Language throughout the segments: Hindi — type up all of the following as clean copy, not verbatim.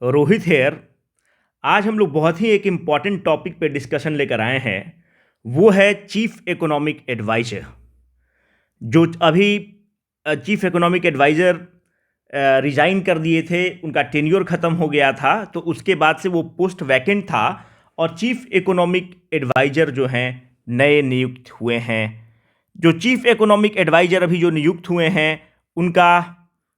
रोहित हेयर। आज हम लोग बहुत ही एक इम्पॉर्टेंट टॉपिक पे डिस्कशन लेकर आए हैं। वो है चीफ इकोनॉमिक एडवाइजर। जो अभी चीफ इकोनॉमिक एडवाइजर रिजाइन कर दिए थे, उनका टेन्योर खत्म हो गया था, तो उसके बाद से वो पोस्ट वैकेंट था और चीफ इकोनॉमिक एडवाइजर जो हैं नए नियुक्त हुए हैं। जो चीफ इकोनॉमिक एडवाइजर अभी जो नियुक्त हुए हैं उनका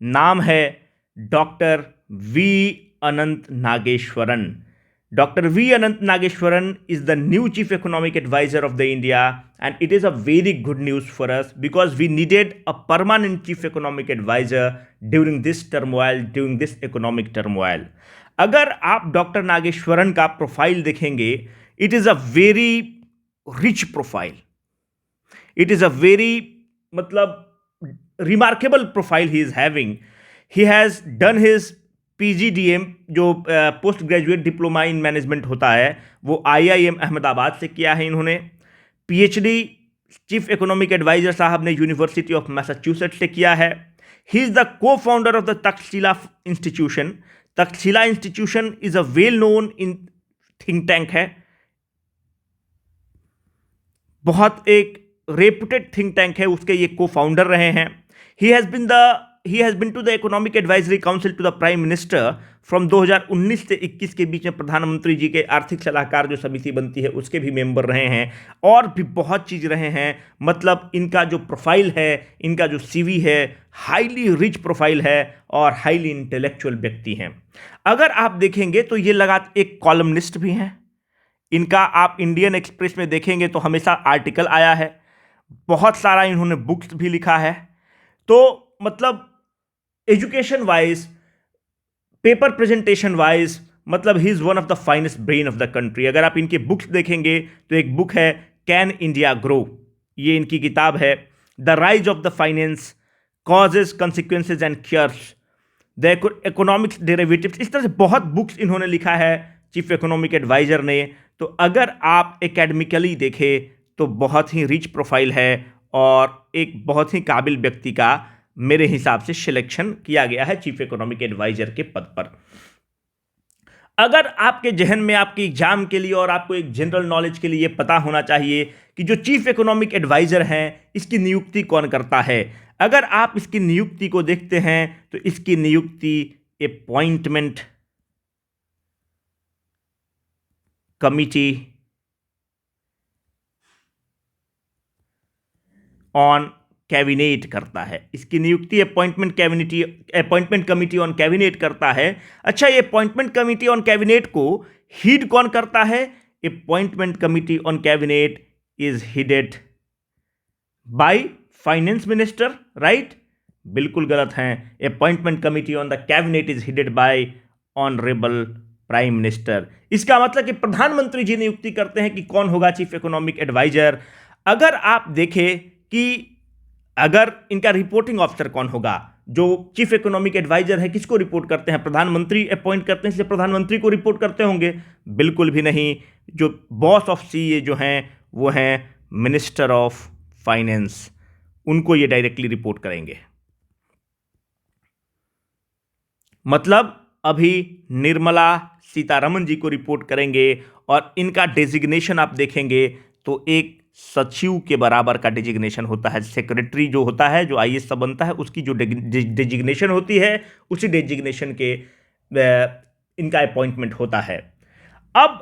नाम है doctor V Anant Nageswaran. Dr. V. Anant Nageshwaran is the new chief economic advisor of the India, and it is a very good news for us because we needed a permanent chief economic advisor during this turmoil, during this economic turmoil. अगर आप डॉक्टर नागेश्वरन का प्रोफाइल देखेंगे, it is a very rich profile. It is a very मतलब remarkable profile he is having. He has done his PGDM, जो post graduate diploma in management होता है, वो IIM अहमदाबाद से किया है इन्होंने। PhD चीफ इकोनॉमिक एडवाइजर साहब ने यूनिवर्सिटी ऑफ मैसाचुसेट्स से किया है। ही इज द को founder of the Takshashila institution. Takshashila institution is a well known in think tank है, बहुत एक रेपुटेड थिंक टैंक है, उसके ये को फाउंडर रहे हैं। He has been to the Economic Advisory Council to the Prime Minister from 2019 से 21 के बीच में प्रधानमंत्री जी के आर्थिक सलाहकार जो समिति बनती है उसके भी मेंबर रहे हैं, और भी बहुत चीज़ रहे हैं। मतलब इनका जो प्रोफाइल है, इनका जो CV है, हाईली रिच प्रोफाइल है और हाईली इंटेलेक्चुअल व्यक्ति हैं। अगर आप देखेंगे तो ये एक कॉलमनिस्ट भी हैं। इनका आप इंडियन एक्सप्रेस में देखेंगे तो हमेशा आर्टिकल आया है, बहुत सारा इन्होंने बुक्स भी लिखा है। तो मतलब education wise, paper presentation wise, मतलब he is one of the finest brain of the country. अगर आप इनके बुक्स देखेंगे तो एक बुक है कैन इंडिया ग्रो, ये इनकी किताब है। The rise of the finance, causes, consequences and cures, the economics derivatives, इस तरह से बहुत बुक्स इन्होंने लिखा है चीफ इकोनॉमिक एडवाइजर ने। तो अगर आप एकेडमिकली देखें तो बहुत ही रिच प्रोफाइल है और एक बहुत ही काबिल व्यक्ति का मेरे हिसाब से सिलेक्शन किया गया है चीफ इकोनॉमिक एडवाइजर के पद पर। अगर आपके जहन में आपके एग्जाम के लिए और आपको एक जनरल नॉलेज के लिए ये पता होना चाहिए कि जो चीफ इकोनॉमिक एडवाइजर हैं इसकी नियुक्ति कौन करता है। अगर आप इसकी नियुक्ति को देखते हैं तो इसकी नियुक्ति अपॉइंटमेंट कमिटी ऑन कैबिनेट करता है। इसकी नियुक्ति अपॉइंटमेंट कमिटी ऑन कैबिनेट करता है। अच्छा, ये अपॉइंटमेंट कमिटी ऑन कैबिनेट को हीड कौन करता है? Appointment committee on cabinet is headed by finance minister, right? बिल्कुल गलत हैं। Appointment committee on the cabinet is headed by honourable prime minister. इसका मतलब कि प्रधानमंत्री जी नियुक्ति करते हैं कि कौन होगा चीफ इकोनॉमिक एडवाइजर। अगर आप देखें कि अगर इनका रिपोर्टिंग ऑफिसर कौन होगा, जो चीफ इकोनॉमिक एडवाइजर है किसको रिपोर्ट करते हैं? प्रधानमंत्री अपॉइंट करते हैं, इसलिए प्रधानमंत्री को रिपोर्ट करते होंगे? बिल्कुल भी नहीं। जो बॉस ऑफ CA जो हैं वो हैं मिनिस्टर ऑफ फाइनेंस, उनको ये डायरेक्टली रिपोर्ट करेंगे। मतलब अभी निर्मला सीतारमन जी को रिपोर्ट करेंगे। और इनका डेजिग्नेशन आप देखेंगे तो एक सचिव के बराबर का डेजिग्नेशन होता है। सेक्रेटरी जो होता है, जो IAS सब बनता है, उसकी जो डेजिग्नेशन होती है, उसी डेजिग्नेशन के इनका अपॉइंटमेंट होता है। अब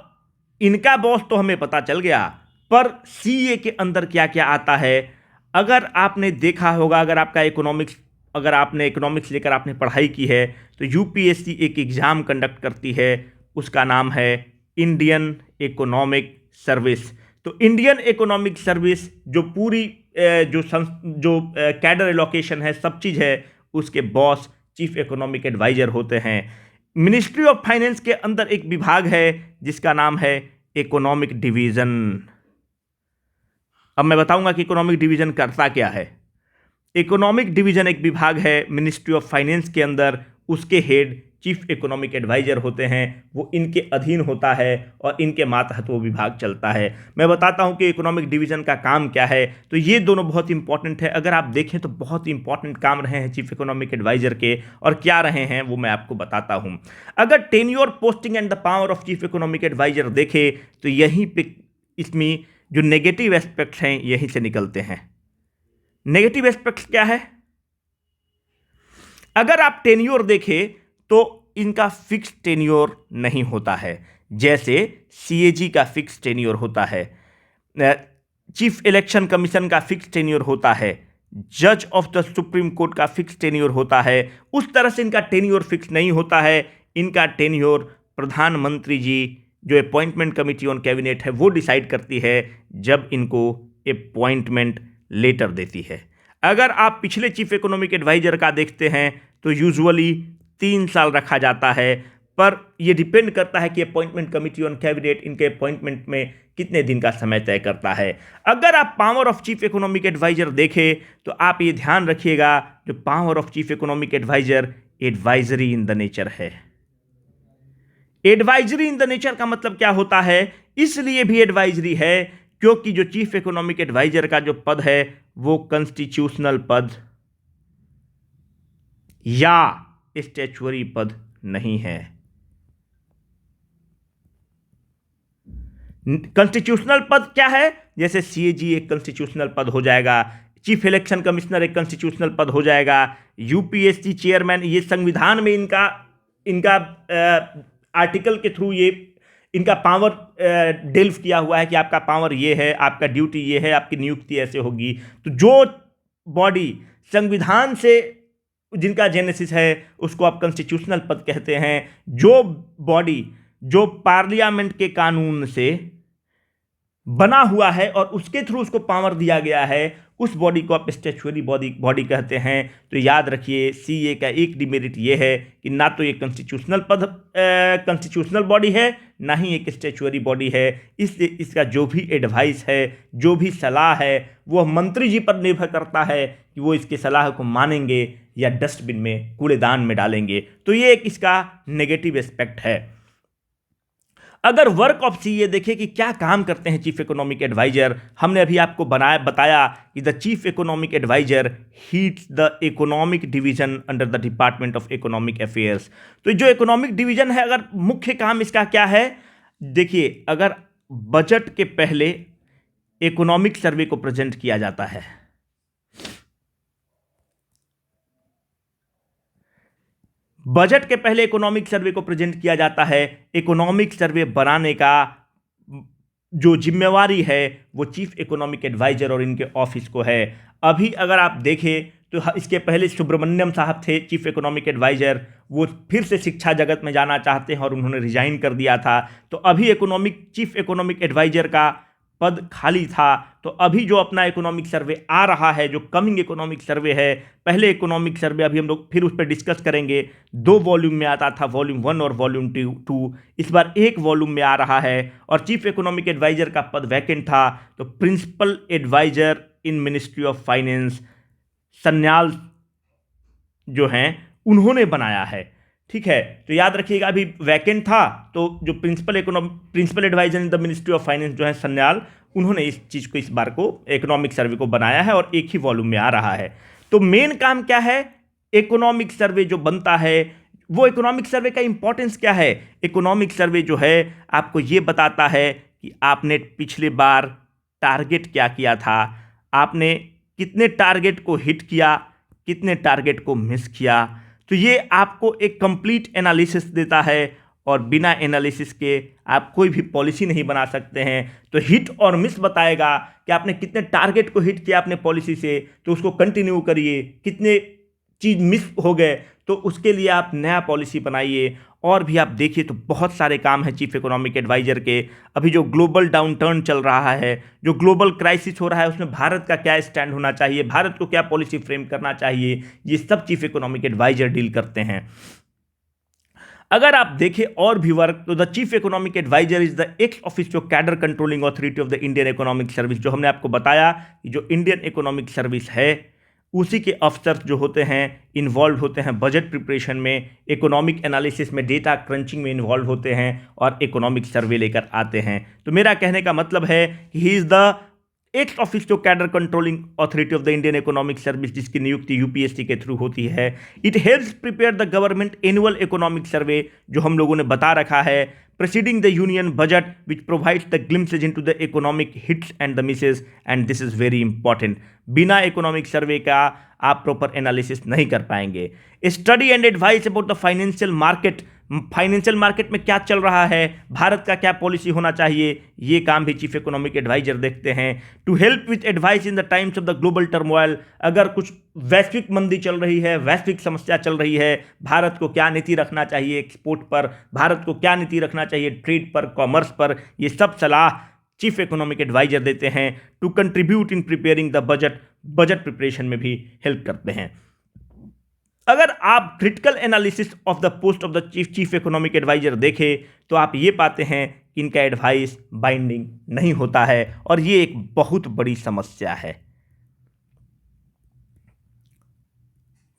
इनका बॉस तो हमें पता चल गया, पर CA के अंदर क्या क्या आता है अगर आपने देखा होगा, अगर आपने इकोनॉमिक्स लेकर आपने पढ़ाई की है तो UPSC एक एग्ज़ाम कंडक्ट करती है, उसका नाम है इंडियन इकोनॉमिक सर्विस। तो इंडियन इकोनॉमिक सर्विस जो पूरी जो कैडर एलोकेशन है, सब चीज़ है, उसके बॉस चीफ इकोनॉमिक एडवाइजर होते हैं। मिनिस्ट्री ऑफ फाइनेंस के अंदर एक विभाग है जिसका नाम है इकोनॉमिक डिवीज़न। अब मैं बताऊंगा कि इकोनॉमिक डिवीज़न करता क्या है। इकोनॉमिक डिवीज़न एक विभाग है मिनिस्ट्री ऑफ फाइनेंस के अंदर, उसके हेड चीफ इकोनॉमिक एडवाइजर होते हैं वो इनके अधीन होता है और इनके मातहत वो विभाग चलता है। मैं बताता हूं कि इकोनॉमिक डिवीजन का काम क्या है। तो ये दोनों बहुत इंपॉर्टेंट है, अगर आप देखें तो बहुत इंपॉर्टेंट काम रहे हैं चीफ इकोनॉमिक एडवाइजर के, और क्या रहे हैं वो मैं आपको बताता हूं। अगर tenure, posting and the power of chief economic adviser देखें तो यहीं पे इसमें जो नेगेटिव एस्पेक्ट्स हैं यहीं से निकलते हैं। नेगेटिव एस्पेक्ट्स क्या है? अगर आप टेन्योर देखें तो इनका फिक्स टेन्योर नहीं होता है, जैसे सीएजी का फिक्स टेन्योर होता है, चीफ इलेक्शन कमीशन का फिक्स टेन्योर होता है, जज ऑफ द सुप्रीम कोर्ट का फिक्स टेन्योर होता है। उस तरह से इनका टेन्योर फिक्स नहीं होता है। इनका टेन्योर प्रधानमंत्री जी, जो अपॉइंटमेंट कमिटी ऑन कैबिनेट है, वो डिसाइड करती है जब इनको अपॉइंटमेंट लेटर देती है। अगर आप पिछले चीफ इकोनॉमिक एडवाइजर का देखते हैं तो यूजुअली 3 साल रखा जाता है, पर यह डिपेंड करता है कि अपॉइंटमेंट कमिटी ऑन कैबिनेट इनके अपॉइंटमेंट में कितने दिन का समय तय करता है। अगर आप power of chief economic adviser देखें तो आप ये ध्यान रखिएगा, जो power of chief economic adviser advisory in the nature है। एडवाइजरी इन द नेचर का मतलब क्या होता है? इसलिए भी एडवाइजरी है क्योंकि जो चीफ इकोनॉमिक एडवाइजर का जो पद है वो कॉन्स्टिट्यूशनल पद या स्टैच्यूटरी पद नहीं है। कॉन्स्टिट्यूशनल पद क्या है? जैसे सीएजी एक कॉन्स्टिट्यूशनल पद हो जाएगा, चीफ इलेक्शन कमिश्नर एक कॉन्स्टिट्यूशनल पद हो जाएगा, यूपीएससी चेयरमैन, ये संविधान में इनका आर्टिकल के थ्रू ये इनका पावर डेल्व किया हुआ है कि आपका पावर ये है, आपका ड्यूटी ये है, आपकी नियुक्ति ऐसे होगी। तो जो बॉडी संविधान से जिनका जेनेसिस है उसको आप कॉन्स्टिट्यूशनल पद कहते हैं। जो बॉडी जो पार्लियामेंट के कानून से बना हुआ है और उसके थ्रू उसको पावर दिया गया है, उस बॉडी को आप स्टैच्यूटरी बॉडी कहते हैं। तो याद रखिए, सीए का एक डिमेरिट ये है कि ना तो ये कॉन्स्टिट्यूशनल बॉडी है, ना ही एक स्टैच्यूटरी बॉडी है। इसलिए इसका जो भी एडवाइस है, जो भी सलाह है, वो मंत्री जी पर निर्भर करता है कि वो इसके सलाह को मानेंगे या डस्टबिन में, कूड़ेदान में डालेंगे। तो ये एक इसका नेगेटिव एस्पेक्ट है। अगर वर्क ऑफ सीए देखें कि क्या काम करते हैं चीफ इकोनॉमिक एडवाइजर, हमने अभी आपको बताया कि the chief economic adviser heads the economic division under the department of economic affairs. तो जो इकोनॉमिक डिवीजन है, अगर मुख्य काम इसका क्या है, देखिए, अगर बजट के पहले इकोनॉमिक सर्वे को प्रेजेंट किया जाता है, बजट के पहले इकोनॉमिक सर्वे को प्रेजेंट किया जाता है। इकोनॉमिक सर्वे बनाने का जो जिम्मेवारी है वो चीफ इकोनॉमिक एडवाइजर और इनके ऑफिस को है। अभी अगर आप देखें तो इसके पहले सुब्रमण्यम साहब थे चीफ इकोनॉमिक एडवाइजर, वो फिर से शिक्षा जगत में जाना चाहते हैं और उन्होंने रिजाइन कर दिया था। तो अभी चीफ इकोनॉमिक एडवाइजर का पद खाली था। तो अभी जो अपना इकोनॉमिक सर्वे आ रहा है, जो कमिंग इकोनॉमिक सर्वे है, पहले इकोनॉमिक सर्वे अभी हम लोग फिर उस पर डिस्कस करेंगे, 2 वॉल्यूम में आता था, वॉल्यूम 1 और वॉल्यूम 2। इस बार 1 वॉल्यूम में आ रहा है और चीफ इकोनॉमिक एडवाइजर का पद वैकेंट था। तो principal adviser in ministry of finance Sanyal जो हैं उन्होंने बनाया है। ठीक है, तो याद रखिएगा, अभी वैकेंट था तो जो principal adviser in the ministry of finance जो है सन्याल, उन्होंने इस चीज़ को, इस बार को इकोनॉमिक सर्वे को बनाया है और 1 ही वॉल्यूम में आ रहा है। तो मेन काम क्या है? इकोनॉमिक सर्वे जो बनता है, वो इकोनॉमिक सर्वे का इंपॉर्टेंस क्या है? इकोनॉमिक सर्वे जो है आपको ये बताता है कि आपने पिछले बार टारगेट क्या किया था, आपने कितने टारगेट को हिट किया, कितने टारगेट को मिस किया। तो ये आपको एक कंप्लीट एनालिसिस देता है और बिना एनालिसिस के आप कोई भी पॉलिसी नहीं बना सकते हैं। तो हिट और मिस बताएगा कि आपने कितने टारगेट को हिट किया अपने पॉलिसी से, तो उसको कंटिन्यू करिए, कितने चीज़ मिस हो गए तो उसके लिए आप नया पॉलिसी बनाइए। और भी आप देखिए तो बहुत सारे काम हैं चीफ इकोनॉमिक एडवाइजर के। अभी जो ग्लोबल डाउनटर्न चल रहा है, जो ग्लोबल क्राइसिस हो रहा है, उसमें भारत का क्या स्टैंड होना चाहिए, भारत को क्या पॉलिसी फ्रेम करना चाहिए, ये सब चीफ इकोनॉमिक एडवाइजर डील करते हैं। अगर आप देखें और भी वर्क, तो the chief economic adviser is the ex officio cadre controlling authority of the Indian economic service. जो हमने आपको बताया कि जो इंडियन इकोनॉमिक सर्विस है उसी के अफसर जो होते हैं इन्वॉल्व होते हैं बजट प्रिपरेशन में, इकोनॉमिक एनालिसिस में, डेटा क्रंचिंग में इन्वॉल्व होते हैं और इकोनॉमिक सर्वे लेकर आते हैं। तो मेरा कहने का मतलब है कि he is the ex officio cadre controlling authority of the Indian economic service, जिसकी नियुक्ति यूपीएससी के थ्रू होती है। It helps prepare the government annual economic survey, जो हम लोगों ने बता रखा है, preceding the union budget, which provides the glimpses into the economic hits and the misses, and this is very important. बिना इकोनॉमिक सर्वे का आप प्रॉपर एनालिसिस नहीं कर पाएंगे। Study and advice about the financial market, financial market में क्या चल रहा है, भारत का क्या पॉलिसी होना चाहिए, ये काम भी चीफ इकोनॉमिक एडवाइजर देखते हैं। To help with advice in the times of the global turmoil, अगर कुछ वैश्विक मंदी चल रही है, वैश्विक समस्या चल रही है, भारत को क्या नीति रखना चाहिए एक्सपोर्ट पर, भारत को क्या नीति रखना चाहिए ट्रेड पर, कॉमर्स पर, ये सब सलाह चीफ इकोनॉमिक एडवाइजर देते हैं। To contribute in preparing the budget, budget preparation में भी हेल्प करते हैं। अगर आप critical analysis of the post of the chief economic adviser देखें तो आप ये पाते हैं कि इनका एडवाइस बाइंडिंग नहीं होता है, और ये एक बहुत बड़ी समस्या है।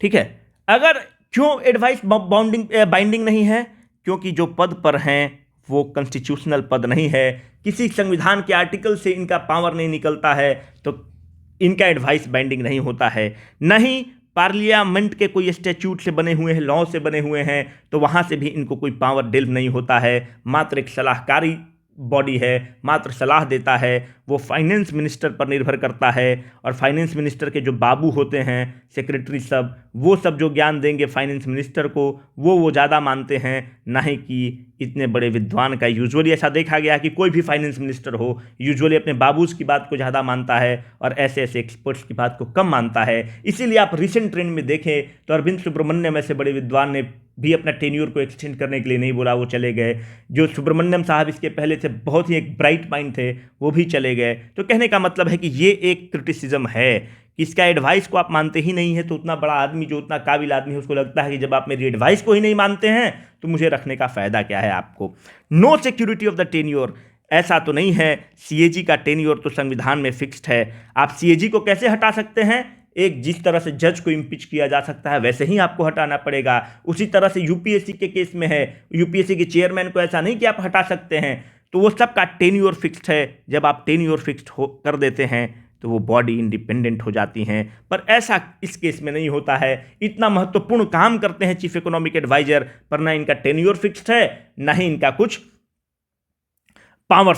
ठीक है, अगर क्यों एडवाइस बाइंडिंग नहीं है, क्योंकि जो पद पर हैं वो कॉन्स्टिट्यूशनल पद नहीं है, किसी संविधान के आर्टिकल से इनका पावर नहीं निकलता है, तो इनका एडवाइस बाइंडिंग नहीं होता है। नहीं पार्लियामेंट के कोई स्टैट्यूट से बने हुए हैं, लॉ से बने हुए हैं, तो वहाँ से भी इनको कोई पावर डेल्व नहीं होता है, मात्र एक सलाहकारी बॉडी है, मात्र सलाह देता है। वो फाइनेंस मिनिस्टर पर निर्भर करता है, और फाइनेंस मिनिस्टर के जो बाबू होते हैं सेक्रेटरी सब, वो सब जो ज्ञान देंगे फाइनेंस मिनिस्टर को, वो ज़्यादा मानते हैं, ना ही कि इतने बड़े विद्वान का। यूजुअली ऐसा देखा गया कि कोई भी फाइनेंस मिनिस्टर हो यूजुअली अपने बाबूज की बात को ज़्यादा मानता है और ऐसे ऐसे एक्सपर्ट्स की बात को कम मानता है। इसीलिए आप रिसेंट ट्रेंड में देखें तो अरविंद सुब्रमण्यम ऐसे बड़े विद्वान ने भी अपना टेन्योर को एक्सटेंड करने के लिए नहीं बोला, वो चले गए। जो सुब्रमण्यम साहब इसके पहले थे, बहुत ही एक ब्राइट माइंड थे, वो भी चले गए। तो कहने का मतलब है कि ये एक क्रिटिसिज्म है कि इसका एडवाइस को आप मानते ही नहीं है, तो उतना बड़ा आदमी, जो उतना काबिल आदमी है, उसको लगता है कि जब आप मेरी एडवाइस को ही नहीं मानते हैं तो मुझे रखने का फ़ायदा क्या है आपको। No security of the tenure, ऐसा तो नहीं है। सीएजी का टेन्योर तो संविधान में फिक्स्ड है। आप सीएजी को कैसे हटा सकते हैं? एक जिस तरह से जज को इम्पीच किया जा सकता है वैसे ही आपको हटाना पड़ेगा। उसी तरह से यूपीएससी के केस में है, यूपीएससी के चेयरमैन को ऐसा नहीं कि आप हटा सकते हैं। तो वो सबका टेन्योर फिक्स्ड है। जब आप टेन्योर फिक्स्ड कर देते हैं तो वो बॉडी इंडिपेंडेंट हो जाती हैं, पर ऐसा इस केस में नहीं होता है। इतना महत्वपूर्ण काम करते हैं चीफ इकोनॉमिक एडवाइजर, पर ना इनका टेन्योर फिक्स्ड है, ना ही इनका कुछ पावर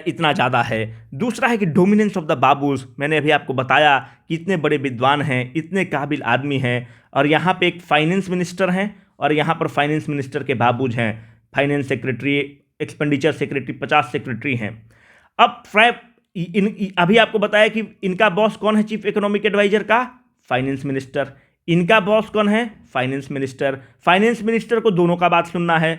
इतना ज़्यादा है। दूसरा है कि डोमिनेंस ऑफ द बाबूज। मैंने अभी आपको बताया कि इतने बड़े विद्वान हैं, इतने काबिल आदमी हैं, और यहाँ पे एक फाइनेंस मिनिस्टर हैं और यहाँ पर फाइनेंस मिनिस्टर के बाबूज हैं, finance secretary, expenditure secretary, 50 secretary हैं। अब अभी आपको बताया कि इनका बॉस कौन है चीफ इकोनॉमिक एडवाइजर का? Finance minister. इनका बॉस कौन है? Finance minister. फाइनेंस मिनिस्टर को दोनों का बात सुनना है।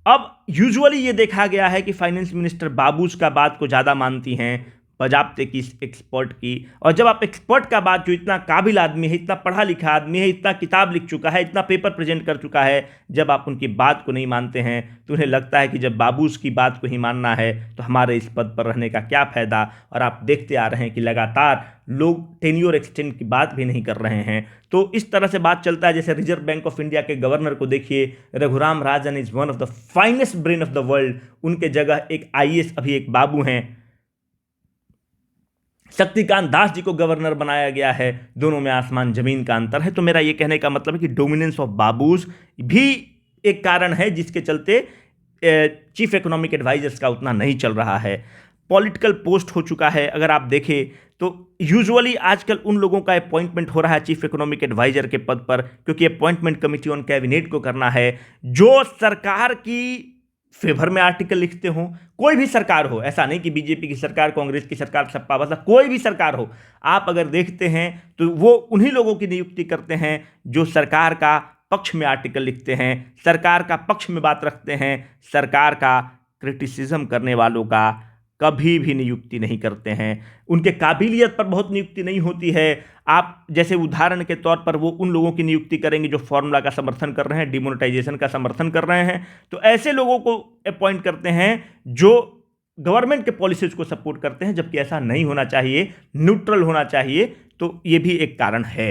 अब यूजुअली ये देखा गया है कि फाइनेंस मिनिस्टर बाबूज का बात को ज़्यादा मानती हैं बजाबते की एक्सपर्ट की। और जब आप एक्सपर्ट का बात, जो इतना काबिल आदमी है, इतना पढ़ा लिखा आदमी है, इतना किताब लिख चुका है, इतना पेपर प्रेजेंट कर चुका है, जब आप उनकी बात को नहीं मानते हैं तो उन्हें लगता है कि जब बाबूज की बात को ही मानना है तो हमारे इस पद पर रहने का क्या फ़ायदा। और आप देखते आ रहे हैं कि लगातार लोग टेन्योर एक्सटेंड की बात भी नहीं कर रहे हैं। तो इस तरह से बात चलता है। जैसे रिजर्व बैंक ऑफ इंडिया के गवर्नर को देखिए, Raghuram Rajan is one of the finest brain of the world. उनके जगह एक आईएएस अभी एक बाबू हैं। शक्तिकांत दास जी को गवर्नर बनाया गया है। दोनों में आसमान जमीन का अंतर है। तो मेरा ये कहने का मतलब है कि डोमिनेंस ऑफ बाबूज भी एक कारण है जिसके चलते चीफ इकोनॉमिक एडवाइजर्स का उतना नहीं चल रहा है। पॉलिटिकल पोस्ट हो चुका है। अगर आप देखें तो यूजुअली आजकल उन लोगों का अपॉइंटमेंट हो रहा है चीफ इकोनॉमिक एडवाइजर के पद पर, क्योंकि अपॉइंटमेंट कमिटी ऑन कैबिनेट को करना है, जो सरकार की फेवर में आर्टिकल लिखते हो। कोई भी सरकार हो, ऐसा नहीं कि बीजेपी की सरकार, कांग्रेस की सरकार, सपा बसपा, कोई भी सरकार हो, आप अगर देखते हैं तो वो उन्हीं लोगों की नियुक्ति करते हैं जो सरकार का पक्ष में आर्टिकल लिखते हैं, सरकार का पक्ष में बात रखते हैं, सरकार का क्रिटिसिज्म करने वालों का कभी भी नियुक्ति नहीं करते हैं। उनके काबिलियत पर बहुत नियुक्ति नहीं होती है। आप जैसे उदाहरण के तौर पर वो उन लोगों की नियुक्ति करेंगे जो फॉर्मूला का समर्थन कर रहे हैं, डिमोनेटाइजेशन का समर्थन कर रहे हैं, तो ऐसे लोगों को अपॉइंट करते हैं जो गवर्नमेंट के पॉलिसीज को सपोर्ट करते हैं, जबकि ऐसा नहीं होना चाहिए, न्यूट्रल होना चाहिए। तो ये भी एक कारण है।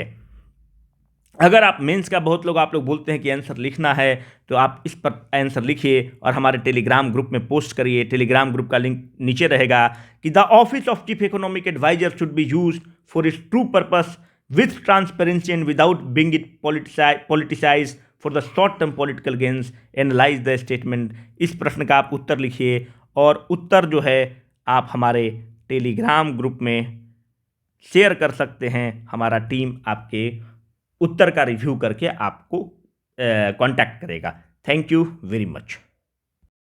अगर आप मेंस का बहुत लोग आप लोग बोलते हैं कि आंसर लिखना है, तो आप इस पर आंसर लिखिए और हमारे टेलीग्राम ग्रुप में पोस्ट करिए। टेलीग्राम ग्रुप का लिंक नीचे रहेगा कि the office of chief economic adviser should be used for its true purpose with transparency and without being it politicised for the short term political gains. Analyse the statement. इस प्रश्न का आप उत्तर लिखिए और उत्तर जो है आप हमारे टेलीग्राम ग्रुप में शेयर कर सकते हैं। हमारा टीम आपके उत्तर का रिव्यू करके आपको कांटेक्ट करेगा। Thank you very much.